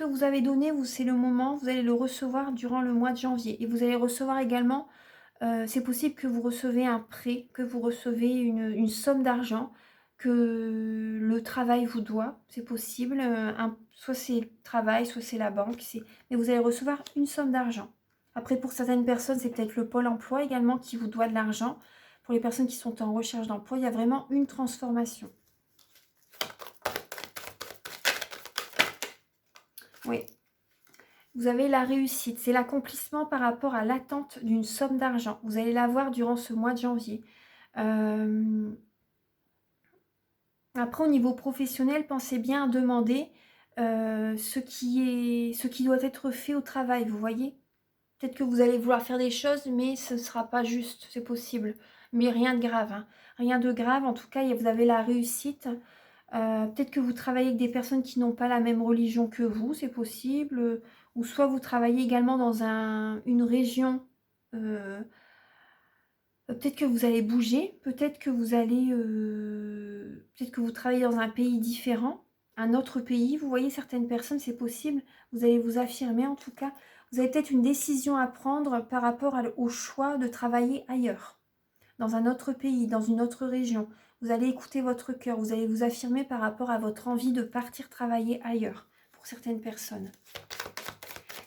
que vous avez donné, c'est le moment, vous allez le recevoir durant le mois de janvier. Et vous allez recevoir également, c'est possible que vous recevez un prêt, que vous recevez une somme d'argent que le travail vous doit. C'est possible, soit c'est le travail, soit c'est la banque. Mais vous allez recevoir une somme d'argent. Après, pour certaines personnes, c'est peut-être le Pôle emploi également qui vous doit de l'argent. Pour les personnes qui sont en recherche d'emploi, il y a vraiment une transformation. Oui. Vous avez la réussite, c'est l'accomplissement par rapport à l'attente d'une somme d'argent. Vous allez l'avoir durant ce mois de janvier. Après, au niveau professionnel, pensez bien à demander ce qui doit être fait au travail, vous voyez. Peut-être que vous allez vouloir faire des choses, mais ce ne sera pas juste, c'est possible. Mais rien de grave, hein. Rien de grave, en tout cas, vous avez la réussite. Peut-être que vous travaillez avec des personnes qui n'ont pas la même religion que vous, c'est possible. Ou soit vous travaillez également dans une région. Peut-être que vous allez bouger, peut-être que vous allez... peut-être que vous travaillez dans un pays différent, un autre pays. Vous voyez, certaines personnes, c'est possible. Vous allez vous affirmer en tout cas. Vous avez peut-être une décision à prendre par rapport au choix de travailler ailleurs, dans un autre pays, dans une autre région. Vous allez écouter votre cœur, vous allez vous affirmer par rapport à votre envie de partir travailler ailleurs, pour certaines personnes.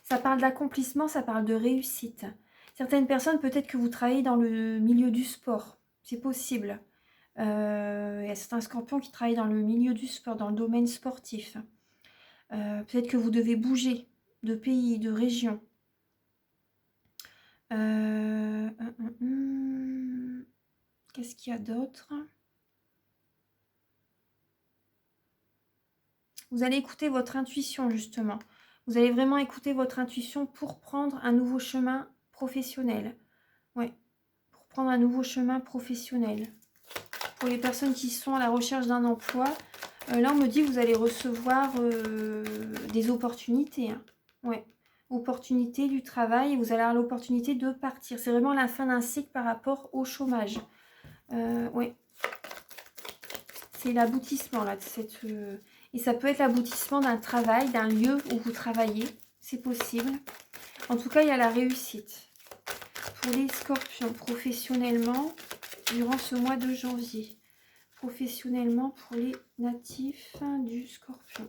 Ça parle d'accomplissement, ça parle de réussite. Certaines personnes, peut-être que vous travaillez dans le milieu du sport, c'est possible. Il y a certains scorpions qui travaillent dans le milieu du sport, dans le domaine sportif. Peut-être que vous devez bouger de pays, de région. Qu'est-ce qu'il y a d'autre ? Vous allez écouter votre intuition, justement. Vous allez vraiment écouter votre intuition pour prendre un nouveau chemin professionnel. Ouais, pour prendre un nouveau chemin professionnel. Pour les personnes qui sont à la recherche d'un emploi, là, on me dit que vous allez recevoir des opportunités. Hein. Ouais, opportunités du travail. Vous allez avoir l'opportunité de partir. C'est vraiment la fin d'un cycle par rapport au chômage. Ouais. C'est l'aboutissement, là, de cette... Et ça peut être l'aboutissement d'un travail, d'un lieu où vous travaillez. C'est possible. En tout cas, il y a la réussite. Pour les scorpions, professionnellement, durant ce mois de janvier. Professionnellement, pour les natifs du scorpion.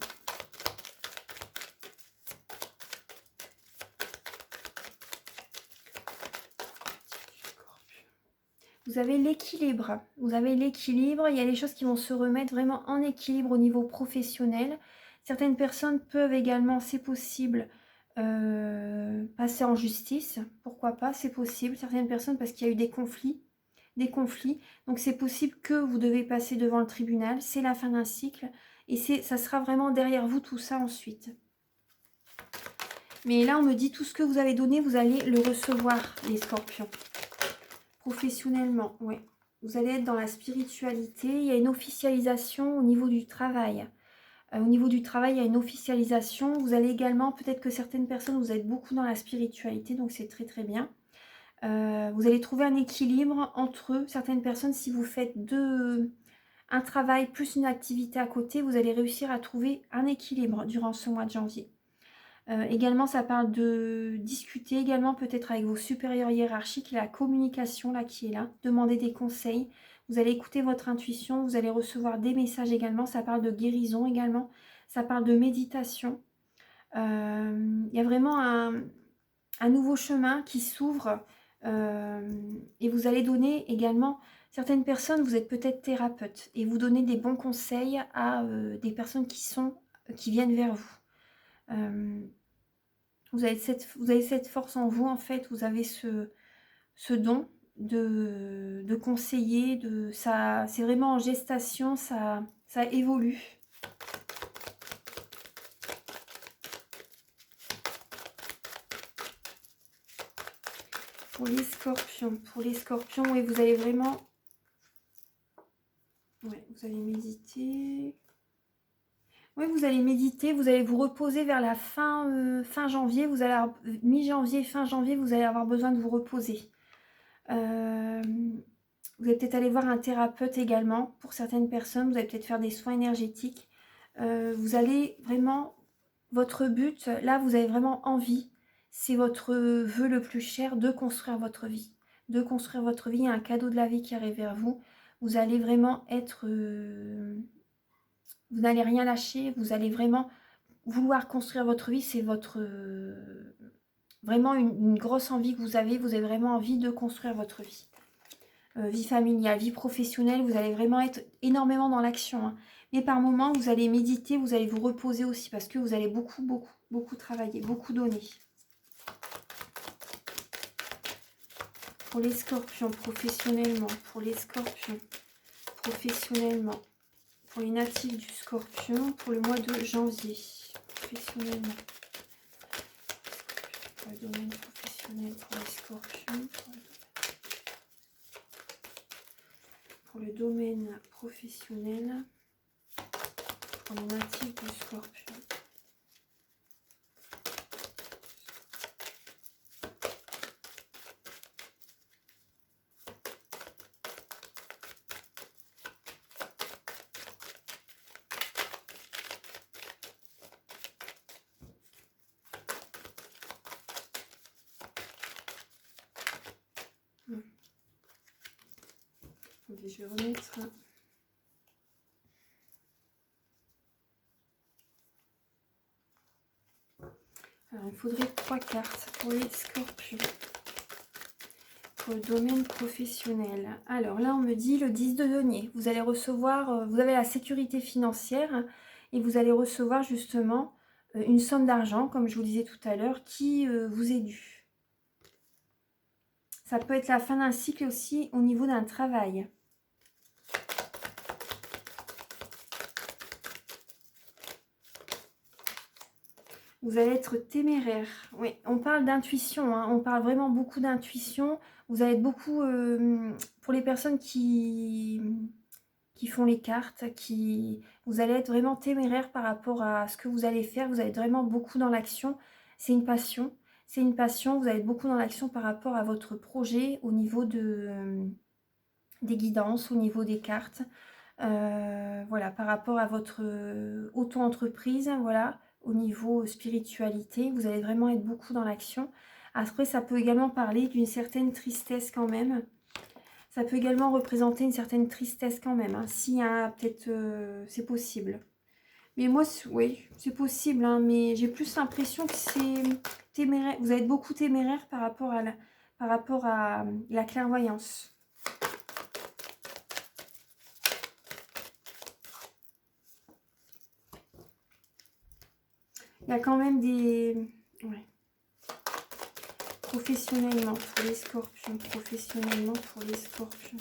Vous avez l'équilibre. Vous avez l'équilibre. Il y a des choses qui vont se remettre vraiment en équilibre au niveau professionnel. Certaines personnes peuvent également, c'est possible, passer en justice. Pourquoi pas, c'est possible. Certaines personnes, parce qu'il y a eu des conflits. Donc, c'est possible que vous devez passer devant le tribunal. C'est la fin d'un cycle. Et ça sera vraiment derrière vous tout ça ensuite. Mais là, on me dit tout ce que vous avez donné, vous allez le recevoir, les scorpions. Professionnellement, oui. Vous allez être dans la spiritualité. Il y a une officialisation au niveau du travail. Au niveau du travail, il y a une officialisation. Vous allez également, peut-être que certaines personnes, vous êtes beaucoup dans la spiritualité, donc c'est très très bien. Vous allez trouver un équilibre entre certaines personnes. Si vous faites un travail plus une activité à côté, vous allez réussir à trouver un équilibre durant ce mois de janvier. Également, ça parle de discuter également peut-être avec vos supérieurs hiérarchiques, la communication là qui est là, demander des conseils. Vous allez écouter votre intuition, vous allez recevoir des messages également. Ça parle de guérison également, ça parle de méditation. Il y a vraiment un nouveau chemin qui s'ouvre et vous allez donner également, certaines personnes, vous êtes peut-être thérapeute et vous donnez des bons conseils à des personnes qui viennent vers vous. Vous avez cette force en vous, en fait, vous avez ce don de conseiller, c'est vraiment en gestation, ça évolue. Pour les scorpions, oui, vous allez vraiment... Ouais, vous allez méditer... Oui, vous allez méditer, vous allez vous reposer vers la fin janvier, mi-janvier, fin janvier, vous allez avoir besoin de vous reposer. Vous allez peut-être aller voir un thérapeute également, pour certaines personnes, vous allez peut-être faire des soins énergétiques. Vous allez vraiment Votre but, là, vous avez vraiment envie, c'est votre vœu le plus cher, de construire votre vie. De construire votre vie, il y a un cadeau de la vie qui arrive vers vous. Vous allez vraiment être... vous n'allez rien lâcher, vous allez vraiment vouloir construire votre vie, c'est votre... vraiment une grosse envie que vous avez vraiment envie de construire votre vie. Vie familiale, vie professionnelle, vous allez vraiment être énormément dans l'action. Hein. Mais par moments, vous allez méditer, vous allez vous reposer aussi parce que vous allez beaucoup travailler, beaucoup donner. Pour les scorpions, professionnellement, pour les scorpions, professionnellement, pour les natifs du scorpion, pour le mois de janvier, professionnellement. Pour le domaine professionnel, pour les scorpions, pour le domaine professionnel, pour les natifs du scorpion. Je vais remettre... Alors, il faudrait 3 cartes pour les scorpions. Pour le domaine professionnel. Alors là, on me dit le 10 de denier. Vous allez recevoir, vous avez la sécurité financière et vous allez recevoir justement une somme d'argent, comme je vous disais tout à l'heure, qui vous est due. Ça peut être la fin d'un cycle aussi au niveau d'un travail. Vous allez être téméraire. Oui, on parle d'intuition, hein. On parle vraiment beaucoup d'intuition. Vous allez être beaucoup, pour les personnes qui font les cartes, vous allez être vraiment téméraire par rapport à ce que vous allez faire. Vous allez être vraiment beaucoup dans l'action. C'est une passion. C'est une passion. Vous allez être beaucoup dans l'action par rapport à votre projet au niveau des guidances, au niveau des cartes. Voilà, par rapport à votre auto-entreprise, voilà, au niveau spiritualité, vous allez vraiment être beaucoup dans l'action. Après, ça peut également parler d'une certaine tristesse quand même. Ça peut également représenter une certaine tristesse quand même. Hein. S'il y a peut-être... c'est possible. Mais moi, oui, c'est possible. Hein, mais j'ai plus l'impression que c'est téméraire. Vous allez être beaucoup téméraire par rapport à la clairvoyance. Il y a quand même des... Ouais. Professionnellement pour les scorpions. Professionnellement pour les scorpions.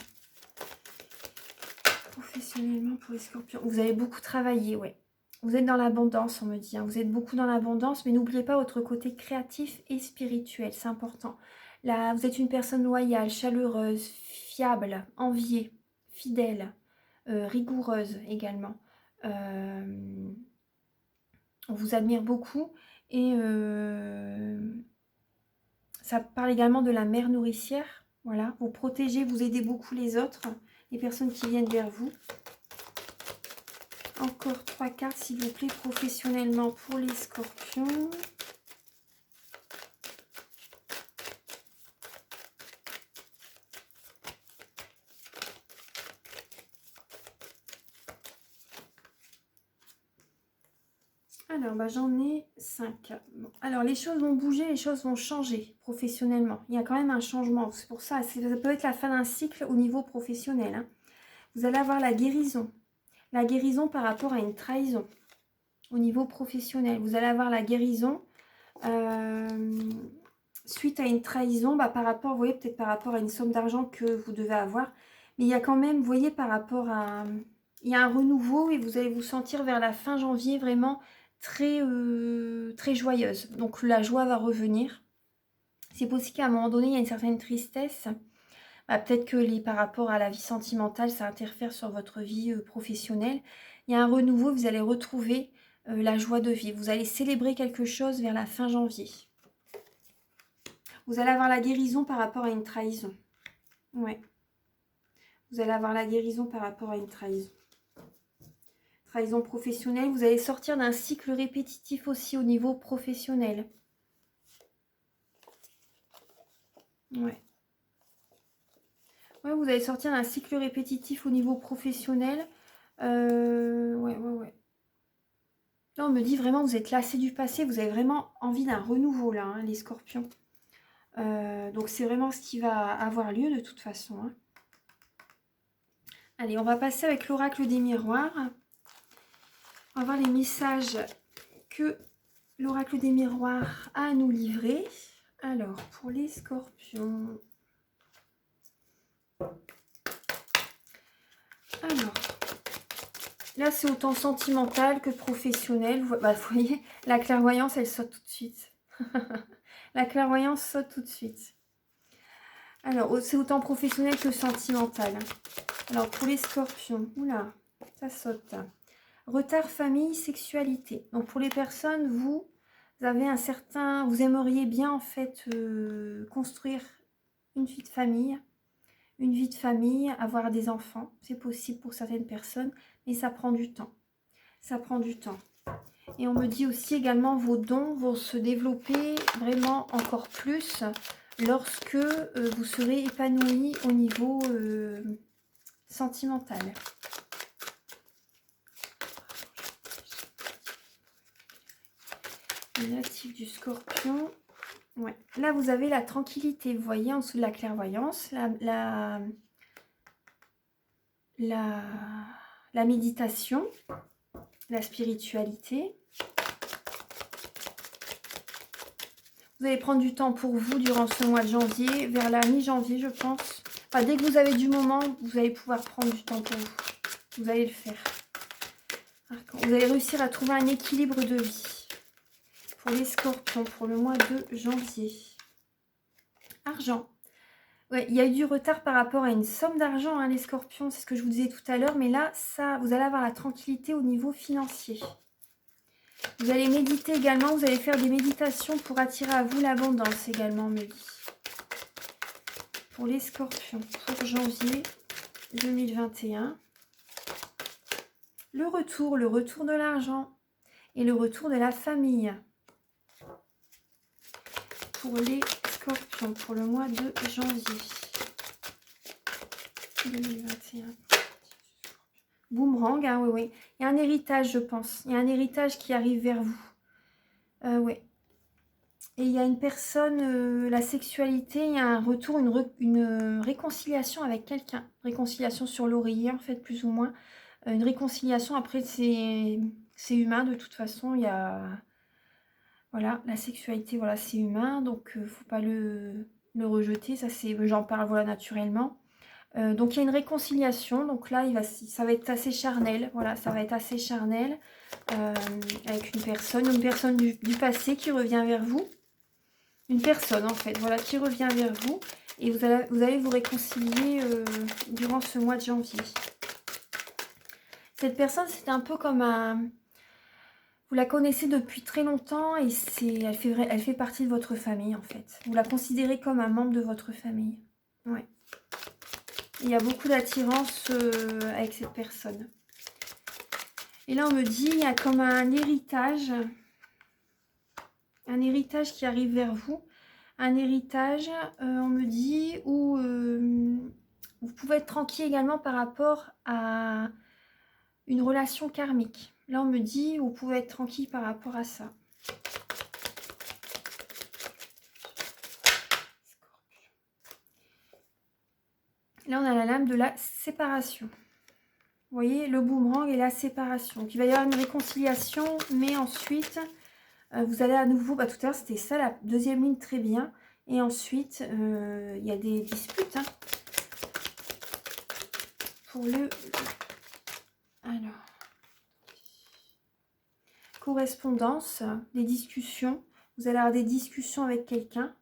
Professionnellement pour les scorpions. Vous avez beaucoup travaillé, ouais. Vous êtes dans l'abondance, on me dit. Hein. Vous êtes beaucoup dans l'abondance, mais n'oubliez pas votre côté créatif et spirituel. C'est important. Là, vous êtes une personne loyale, chaleureuse, fiable, enviée, fidèle, rigoureuse également. On vous admire beaucoup et ça parle également de la mère nourricière. Voilà, vous protégez, vous aidez beaucoup les autres, les personnes qui viennent vers vous. Encore 3 cartes, s'il vous plaît, professionnellement pour les scorpions. Alors, bah, j'en ai 5. Bon. Alors, les choses vont bouger, les choses vont changer professionnellement. Il y a quand même un changement. C'est pour ça, ça peut être la fin d'un cycle au niveau professionnel. Hein. Vous allez avoir la guérison. La guérison par rapport à une trahison au niveau professionnel. Vous allez avoir la guérison suite à une trahison par rapport, vous voyez, peut-être par rapport à une somme d'argent que vous devez avoir. Mais il y a quand même, vous voyez, par rapport à... Il y a un renouveau et vous allez vous sentir vers la fin janvier vraiment très, très joyeuse. Donc la joie va revenir. C'est possible qu'à un moment donné, il y a une certaine tristesse. Peut-être que par rapport à la vie sentimentale, ça interfère sur votre vie professionnelle. Il y a un renouveau, vous allez retrouver la joie de vivre. Vous allez célébrer quelque chose vers la fin janvier. Vous allez avoir la guérison par rapport à une trahison. Ouais. Vous allez avoir la guérison par rapport à une trahison. trahison professionnelle. Vous allez sortir d'un cycle répétitif aussi au niveau professionnel. Ouais. Ouais, vous allez sortir d'un cycle répétitif au niveau professionnel. Ouais. Là, on me dit vraiment, vous êtes lassé du passé. Vous avez vraiment envie d'un renouveau, là, hein, les scorpions. Donc, c'est vraiment ce qui va avoir lieu de toute façon. Hein. Allez, on va passer avec l'oracle des miroirs. On va voir les messages que l'oracle des miroirs a à nous livrer. Alors, pour les scorpions... Alors, là, c'est autant sentimental que professionnel. Vous voyez, la clairvoyance, elle saute tout de suite. La clairvoyance saute tout de suite. Alors, c'est autant professionnel que sentimental. Alors, pour les scorpions, oula, ça saute. Retard famille, sexualité. Donc, pour les personnes, vous avez un certain... Vous aimeriez bien, en fait, construire une vie de famille. Une vie de famille, avoir des enfants. C'est possible pour certaines personnes, mais ça prend du temps. Ça prend du temps. Et on me dit aussi également vos dons vont se développer vraiment encore plus lorsque vous serez épanoui au niveau sentimental. Le natif du scorpion. Ouais. Là, vous avez la tranquillité. Vous voyez en dessous de la clairvoyance, la méditation, la spiritualité. Vous allez prendre du temps pour vous durant ce mois de janvier, vers la mi-janvier, je pense. Enfin, dès que vous avez du moment, vous allez pouvoir prendre du temps pour vous. Vous allez le faire. Vous allez réussir à trouver un équilibre de vie. Pour les scorpions, pour le mois de janvier. Argent. Ouais, il y a eu du retard par rapport à une somme d'argent, hein, les scorpions, c'est ce que je vous disais tout à l'heure. Mais là, ça, vous allez avoir la tranquillité au niveau financier. Vous allez méditer également, vous allez faire des méditations pour attirer à vous l'abondance également, me dit. Pour les scorpions, pour janvier 2021. Le retour de l'argent et le retour de la famille. Pour les scorpions, pour le mois de janvier 2021. Boomerang, hein, oui. Il y a un héritage, je pense. Il y a un héritage qui arrive vers vous. Oui. Et il y a une personne, la sexualité, il y a un retour, une réconciliation avec quelqu'un. Réconciliation sur l'oreiller, en fait, plus ou moins. Une réconciliation, après, c'est humain, de toute façon. Il y a... Voilà, la sexualité, voilà, c'est humain. Donc, faut pas le rejeter. Ça, c'est... J'en parle, voilà, naturellement. Donc, il y a une réconciliation. Donc là, ça va être assez charnel. Voilà, ça va être assez charnel. Avec une personne du passé qui revient vers vous. Une personne en fait, voilà, qui revient vers vous et vous allez vous réconcilier durant ce mois de janvier. Cette personne, c'est un peu comme un... Vous la connaissez depuis très longtemps et elle fait partie de votre famille en fait. Vous la considérez comme un membre de votre famille. Ouais. Il y a beaucoup d'attirance avec cette personne. Et là, on me dit, il y a comme un héritage qui arrive vers vous. Un héritage, on me dit, où vous pouvez être tranquille également par rapport à une relation karmique. Là, on me dit, vous pouvez être tranquille par rapport à ça. Là, on a la lame de la séparation. Vous voyez, le boomerang et la séparation. Donc, il va y avoir une réconciliation, mais ensuite, vous allez à nouveau... tout à l'heure, c'était ça, la deuxième ligne, très bien. Et ensuite, il y a des disputes. Hein. Pour le... Alors... Correspondance, des discussions. Vous allez avoir des discussions avec quelqu'un.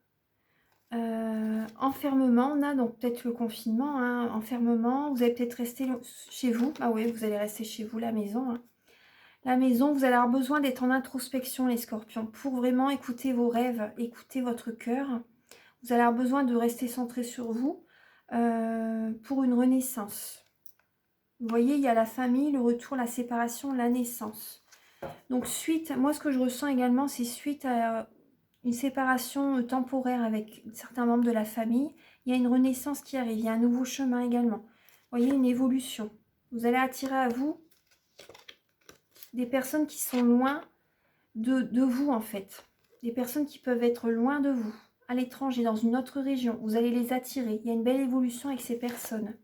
Enfermement, on a donc peut-être le confinement. Hein, enfermement, vous allez peut-être rester chez vous. Ah oui, vous allez rester chez vous, la maison. Hein. La maison, vous allez avoir besoin d'être en introspection, les scorpions, pour vraiment écouter vos rêves, écouter votre cœur. Vous allez avoir besoin de rester centré sur vous pour une renaissance. Vous voyez, il y a la famille, le retour, la séparation, la naissance. Donc suite, moi ce que je ressens également, c'est suite à une séparation temporaire avec certains membres de la famille, il y a une renaissance qui arrive, il y a un nouveau chemin également. Vous voyez, une évolution. Vous allez attirer à vous des personnes qui sont loin de vous en fait. Des personnes qui peuvent être loin de vous, à l'étranger, dans une autre région. Vous allez les attirer. Il y a une belle évolution avec ces personnes.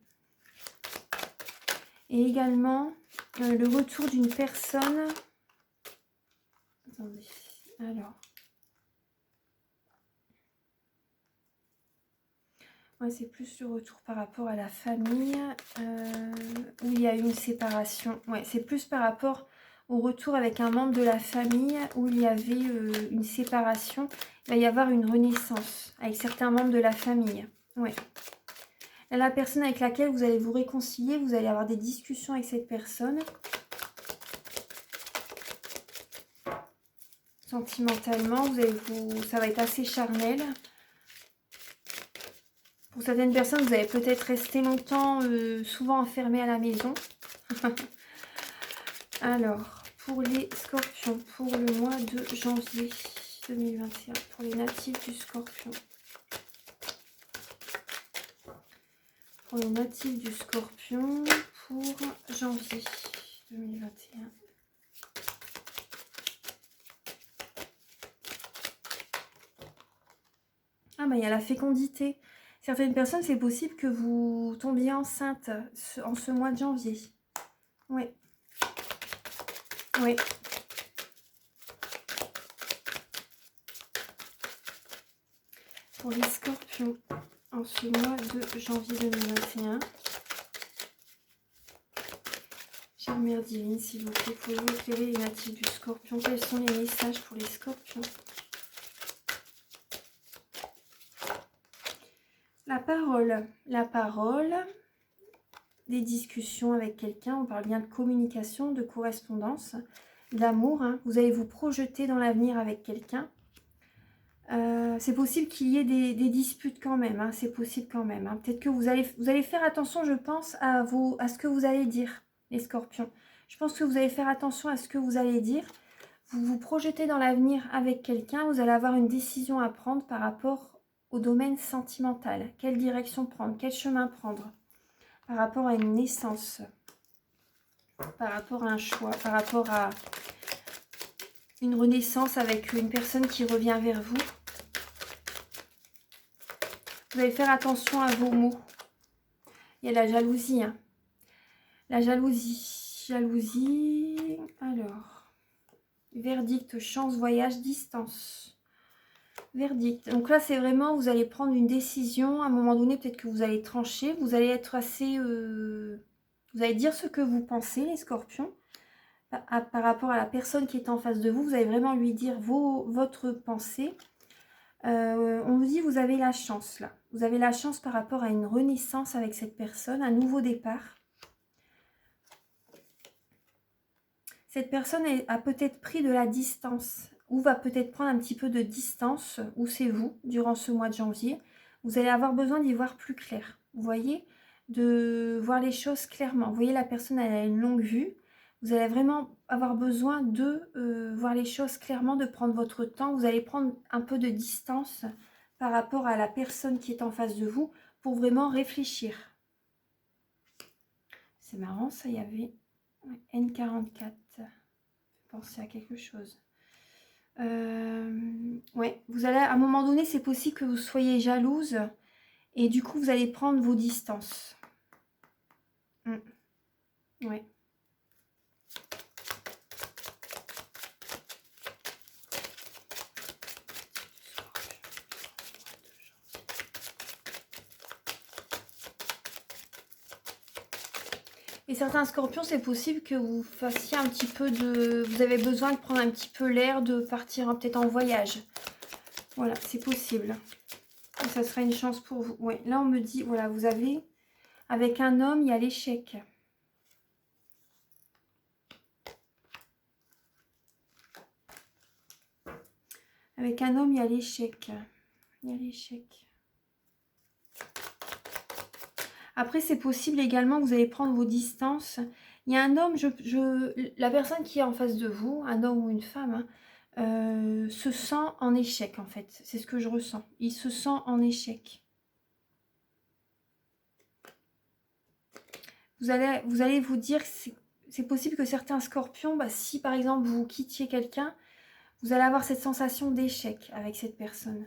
Et également, le retour d'une personne... Attendez, alors... Ouais, c'est plus le retour par rapport à la famille, où il y a eu une séparation. Ouais, c'est plus par rapport au retour avec un membre de la famille, où il y avait une séparation. Il va y avoir une renaissance avec certains membres de la famille. Ouais. Là, la personne avec laquelle vous allez vous réconcilier, vous allez avoir des discussions avec cette personne. Sentimentalement, ça va être assez charnel. Pour certaines personnes, vous allez peut-être rester longtemps, souvent enfermé à la maison. Alors, pour les scorpions, pour le mois de janvier 2021, pour les natifs du scorpion. Pour les natifs du scorpion, pour janvier 2021. Ah, bah il y a la fécondité. Certaines personnes, c'est possible que vous tombiez enceinte en ce mois de janvier. Oui. Oui. Pour les scorpions, en ce mois de janvier 2021. Chère Mère Divine, s'il vous plaît, pouvez-vous éclairer les natifs du scorpion? Quels sont les messages pour les scorpions? La parole, des discussions avec quelqu'un, on parle bien de communication, de correspondance, d'amour. Hein. Vous allez vous projeter dans l'avenir avec quelqu'un. C'est possible qu'il y ait des disputes quand même, hein. C'est possible quand même. Hein. Peut-être que vous allez faire attention, je pense, à ce que vous allez dire, les scorpions. Je pense que vous allez faire attention à ce que vous allez dire. Vous vous projetez dans l'avenir avec quelqu'un, vous allez avoir une décision à prendre par rapport au domaine sentimental. Quelle direction prendre? Quel chemin prendre? Par rapport à une naissance, par rapport à un choix, par rapport à une renaissance avec une personne qui revient vers vous. Vous allez faire attention à vos mots. Il y a la jalousie. Hein. La jalousie. Jalousie. Alors. Verdict, chance, voyage, distance. Verdict. Donc là, c'est vraiment, vous allez prendre une décision. À un moment donné, peut-être que vous allez trancher. Vous allez être assez... vous allez dire ce que vous pensez, les scorpions. Par rapport à la personne qui est en face de vous. Vous allez vraiment lui dire votre pensée. On vous dit, vous avez la chance, là. Vous avez la chance par rapport à une renaissance avec cette personne, un nouveau départ. Cette personne a peut-être pris de la distance ou va peut-être prendre un petit peu de distance, ou c'est vous, durant ce mois de janvier. Vous allez avoir besoin d'y voir plus clair. Vous voyez, de voir les choses clairement. Vous voyez, la personne, elle a une longue vue. Vous allez vraiment avoir besoin de voir les choses clairement, de prendre votre temps. Vous allez prendre un peu de distance par rapport à la personne qui est en face de vous pour vraiment réfléchir. C'est marrant, ça, il y avait N44. Pensez à quelque chose. Ouais, vous allez, à un moment donné, c'est possible que vous soyez jalouse et du coup, vous allez prendre vos distances. Ouais. Et certains scorpions, c'est possible que vous fassiez un petit peu de... Vous avez besoin de prendre un petit peu l'air, de partir peut-être en voyage. Voilà, c'est possible. Et ça sera une chance pour vous. Ouais, là, on me dit, voilà, vous avez... Avec un homme, il y a l'échec. Avec un homme, il y a l'échec. Il y a l'échec. Après, c'est possible également que vous allez prendre vos distances. Il y a un homme, la personne qui est en face de vous, un homme ou une femme, hein, se sent en échec en fait. C'est ce que je ressens. Il se sent en échec. Vous allez vous dire que c'est possible que certains scorpions, si par exemple vous quittiez quelqu'un, vous allez avoir cette sensation d'échec avec cette personne.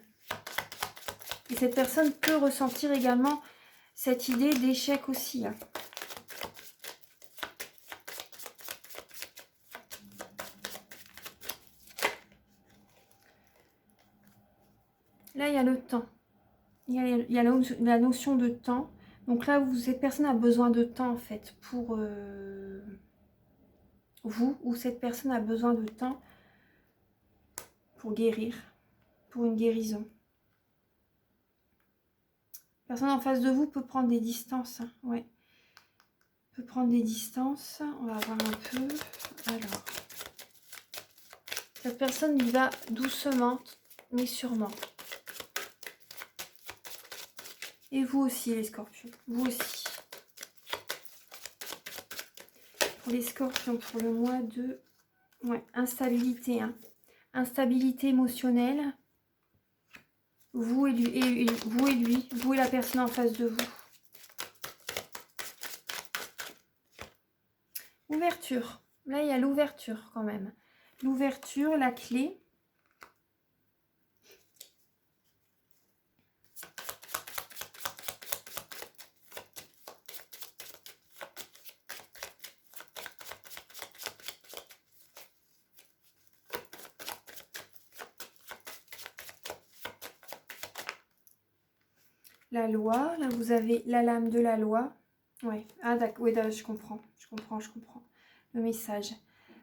Et cette personne peut ressentir également cette idée d'échec aussi. Hein. Là, il y a le temps. Il y a la notion de temps. Donc là, cette personne a besoin de temps en fait pour vous, ou cette personne a besoin de temps pour guérir, pour une guérison. La personne en face de vous peut prendre des distances. Hein, ouais. Peut prendre des distances. On va voir un peu. Alors, cette personne y va doucement, mais sûrement. Et vous aussi, les scorpions. Vous aussi. Pour les scorpions, pour le mois de... Ouais, instabilité. Hein. Instabilité émotionnelle. Vous et lui, vous et la personne en face de vous. Ouverture. Là, il y a l'ouverture quand même. L'ouverture, la clé. La loi, là vous avez la lame de la loi. Ouais, ah d'accord, oui, je comprends. Le message.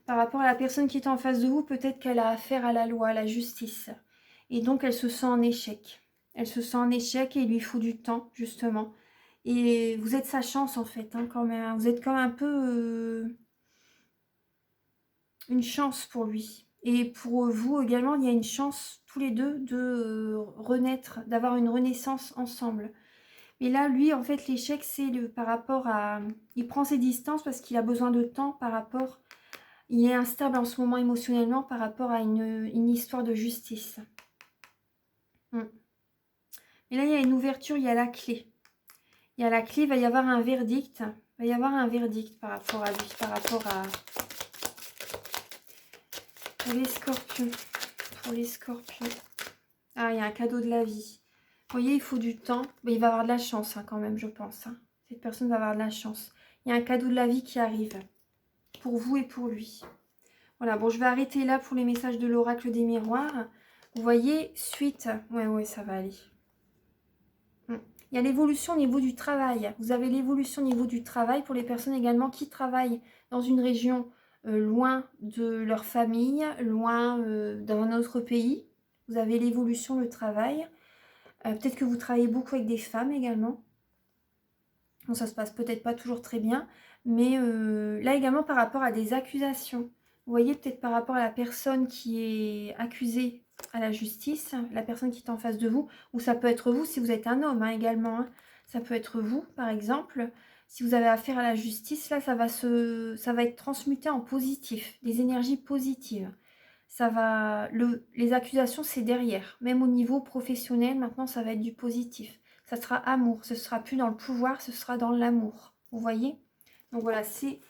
Par rapport à la personne qui est en face de vous, peut-être qu'elle a affaire à la loi, à la justice. Et donc elle se sent en échec. Elle se sent en échec et il lui faut du temps, justement. Et vous êtes sa chance en fait, hein, quand même. Vous êtes comme un peu une chance pour lui. Et pour vous également, il y a une chance tous les deux de renaître, d'avoir une renaissance ensemble. Mais là, lui, en fait, l'échec, c'est par rapport à... Il prend ses distances parce qu'il a besoin de temps par rapport... Il est instable en ce moment émotionnellement par rapport à une histoire de justice. Et là, il y a une ouverture, il y a la clé. Il y a la clé, il va y avoir un verdict. Il va y avoir un verdict par rapport à lui, par rapport à... Pour les scorpions. Pour les scorpions. Ah, il y a un cadeau de la vie. Vous voyez, il faut du temps. Mais il va avoir de la chance, hein, quand même, je pense. Hein. Cette personne va avoir de la chance. Il y a un cadeau de la vie qui arrive. Pour vous et pour lui. Voilà, bon, je vais arrêter là pour les messages de l'oracle des miroirs. Vous voyez, suite. Ouais, ça va aller. Il y a l'évolution au niveau du travail. Vous avez l'évolution au niveau du travail pour les personnes également qui travaillent dans une région loin de leur famille, loin dans un autre pays. Vous avez l'évolution, le travail. Peut-être que vous travaillez beaucoup avec des femmes également. Bon, ça se passe peut-être pas toujours très bien. Mais là également par rapport à des accusations. Vous voyez, peut-être par rapport à la personne qui est accusée à la justice, la personne qui est en face de vous, ou ça peut être vous si vous êtes un homme hein, également. Hein. Ça peut être vous, par exemple. Si vous avez affaire à la justice, là, ça va être transmuté en positif, des énergies positives. Les accusations, c'est derrière. Même au niveau professionnel, maintenant, ça va être du positif. Ça sera amour. Ce sera plus dans le pouvoir, ce sera dans l'amour. Vous voyez? Donc voilà, c'est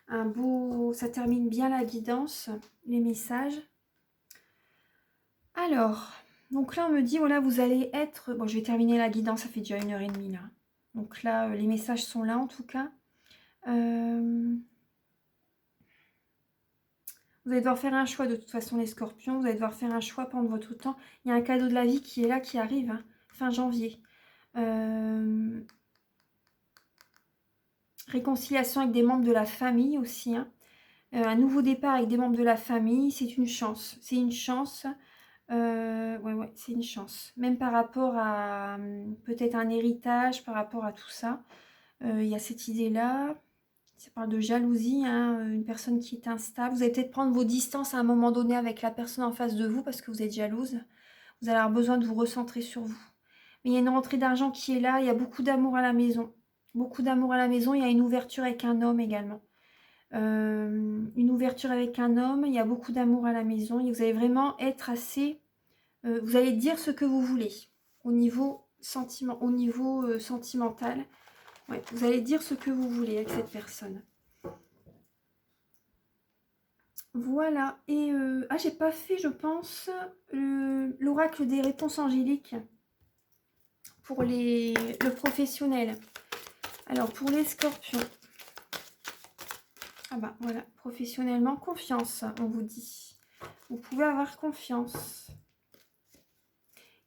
un beau... Ça termine bien la guidance, les messages. Alors, donc là, on me dit, voilà, vous allez être... Bon, je vais terminer la guidance, ça fait déjà 1h30 là. Donc là, les messages sont là en tout cas. Vous allez devoir faire un choix de toute façon les scorpions. Vous allez devoir faire un choix pendant votre temps. Il y a un cadeau de la vie qui est là, qui arrive, hein, fin janvier. Réconciliation avec des membres de la famille aussi. Hein. Un nouveau départ avec des membres de la famille, c'est une chance. C'est une chance. Ouais, c'est une chance. Même par rapport à peut-être un héritage, par rapport à tout ça. Il y a cette idée-là. Ça parle de jalousie, hein, une personne qui est instable. Vous allez peut-être prendre vos distances à un moment donné avec la personne en face de vous parce que vous êtes jalouse. Vous allez avoir besoin de vous recentrer sur vous. Mais il y a une rentrée d'argent qui est là, il y a beaucoup d'amour à la maison. Beaucoup d'amour à la maison. Il y a une ouverture avec un homme également. Une ouverture avec un homme. Il y a beaucoup d'amour à la maison. Et vous allez vraiment être assez... vous allez dire ce que vous voulez au niveau, sentimental. Ouais, vous allez dire ce que vous voulez avec cette personne. Voilà. Et j'ai pas fait, je pense, l'oracle des réponses angéliques pour le professionnel. Alors, pour les scorpions. Ah bah voilà, professionnellement, confiance, on vous dit. Vous pouvez avoir confiance.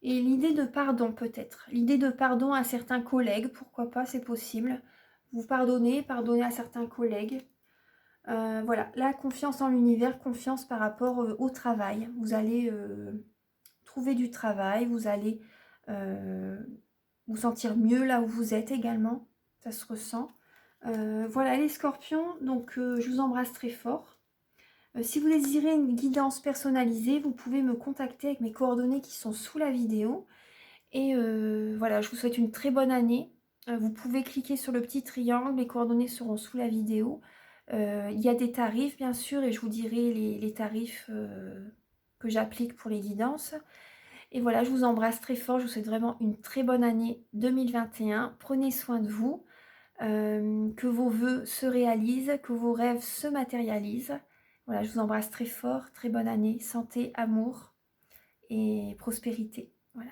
Et l'idée de pardon peut-être. L'idée de pardon à certains collègues, pourquoi pas, c'est possible. Vous pardonnez à certains collègues. Voilà, la confiance en l'univers, confiance par rapport au travail. Vous allez trouver du travail, vous allez vous sentir mieux là où vous êtes également. Ça se ressent. Voilà les scorpions, donc je vous embrasse très fort. Si vous désirez une guidance personnalisée, vous pouvez me contacter avec mes coordonnées qui sont sous la vidéo. Et voilà, je vous souhaite une très bonne année. Vous pouvez cliquer sur le petit triangle, les coordonnées seront sous la vidéo. Il y a des tarifs bien sûr et je vous dirai les tarifs que j'applique pour les guidances. Et voilà, je vous embrasse très fort, je vous souhaite vraiment une très bonne année 2021. Prenez soin de vous, que vos vœux se réalisent, que vos rêves se matérialisent. Voilà, je vous embrasse très fort, très bonne année, santé, amour et prospérité. Voilà.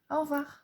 Au revoir.